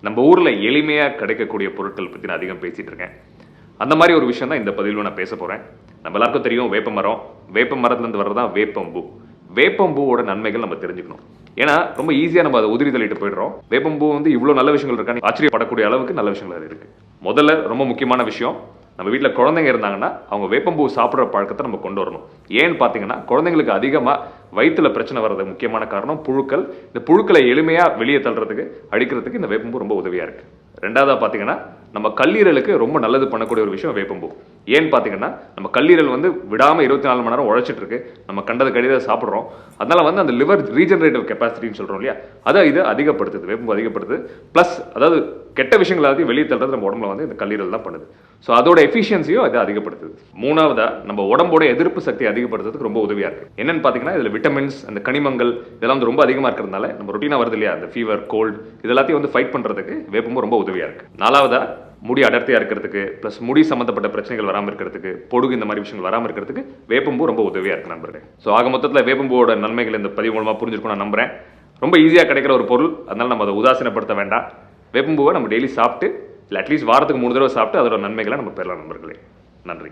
நம்ம ஊரில் எளிமையாக கிடைக்கக்கூடிய பொருட்கள் பற்றி நான் அதிகம் பேசிகிட்டு இருக்கேன். அந்த மாதிரி ஒரு விஷயம் தான் இந்த பதிவில் நான் பேச போகிறேன். நம்ம எல்லாருக்கும் தெரியும் வேப்ப மரம். வேப்ப மரத்துலேருந்து வர்றதான் வேப்பம்பூ. வேப்பம்பூவோட நன்மைகள் நம்ம தெரிஞ்சுக்கணும். ஏன்னா ரொம்ப ஈஸியாக நம்ம அதை உதிரி தள்ளிட்டு போயிடுறோம். வேப்பம்பூ வந்து இவ்வளோ நல்ல விஷயங்கள் இருக்கான்னு ஆச்சரியப்படக்கூடிய அளவுக்கு நல்ல விஷயங்கள் அது இருக்குது. முதல்ல ரொம்ப முக்கியமான விஷயம், நம்ம வீட்டில் குழந்தைங்க இருந்தாங்கன்னா அவங்க வேப்பம்பூ சாப்பிட்ற பழக்கத்தை நம்ம கொண்டு வரணும். ஏன்னு பார்த்தீங்கன்னா குழந்தைங்களுக்கு அதிகமாக வயிற்றுல பிரச்சனை வர்றது முக்கியமான காரணம் புழுக்கள். இந்த புழுக்களை எளிமையாக வெளியே தள்ளுறதுக்கு அடிக்கிறதுக்கு இந்த வேப்பம்பூ ரொம்ப உதவியாக இருக்குது. ரெண்டாவதாக பார்த்தீங்கன்னா நம்ம கல்லீரலுக்கு ரொம்ப நல்லது பண்ணக்கூடிய ஒரு விஷயம் வேப்பம்பூ. ஏன்னு பார்த்தீங்கன்னா நம்ம கல்லீரல் வந்து விடாமல் 24 மணி நேரம் உழைச்சிட்டு இருக்கு. நம்ம கண்டது கடிதை சாப்பிட்றோம். அதனால வந்து அந்த லிவர் ரீஜெனரேட்டிவ் கெப்பாசிட்டின்னு சொல்கிறோம் இல்லையா, அதை இது அதிகப்படுத்துது. வேப்பம்பூ அதிகப்படுத்துது. ப்ளஸ் அதாவது கெட்ட விஷயங்கள் எல்லாத்தையும் வெளியே தள்ளுறது நம்ம உடம்புல வந்து இந்த கல்லீரல் தான் பண்ணுது. ஸோ அதோட எஃபிஷியன்சியும் அதை அதிகப்படுத்துது. மூணாவதா நம்ம உடம்போட எதிர்ப்பு சக்தி அதிகப்படுத்துறதுக்கு ரொம்ப உதவியாக இருக்குது. என்னன்னு பார்த்தீங்கன்னா இதில் விட்டமின்ஸ், அந்த கனிமங்கள் இதெல்லாம் வந்து ரொம்ப அதிகமாக இருக்கிறதுனால நம்ம ரொட்டீனாக வருது இல்லையா, அந்த ஃபீவர், கோல்டு இதெல்லாத்தையும் வந்து ஃபைட் பண்ணுறதுக்கு வேப்பம்பூ ரொம்ப உதவியாக இருக்குது. நாலாவதா முடி அடர்த்தியாக இருக்கிறதுக்கு, ப்ளஸ் முடி சம்மந்தப்பட்ட பிரச்சனைகள் வராமல் இருக்கிறதுக்கு, பொடுகு இந்த மாதிரி விஷயங்கள் வராமல் இருக்கிறதுக்கு வேப்பம்பூ ரொம்ப உதவியாக இருக்குது நண்பர்களே. ஸோ ஆக மொத்தத்தில் வேப்பம்பூவோட நன்மைகள் இந்த பதிவு மூலமாக புரிஞ்சிருக்கும் நான் நம்புறேன். ரொம்ப ஈஸியாக கிடைக்கிற ஒரு பொருள், அதனால நம்ம அதை உதாசீனப்படுத்த வேண்டாம். வேப்பம்பூவை நம்ம டெய்லி சாப்பிட்டு இல்லை அட்லீஸ்ட் வாரத்துக்கு 3 தடவை சாப்பிட்டு அதோட நன்மைகளை நம்ம பெறலாம் நண்பர்களே. நன்றி.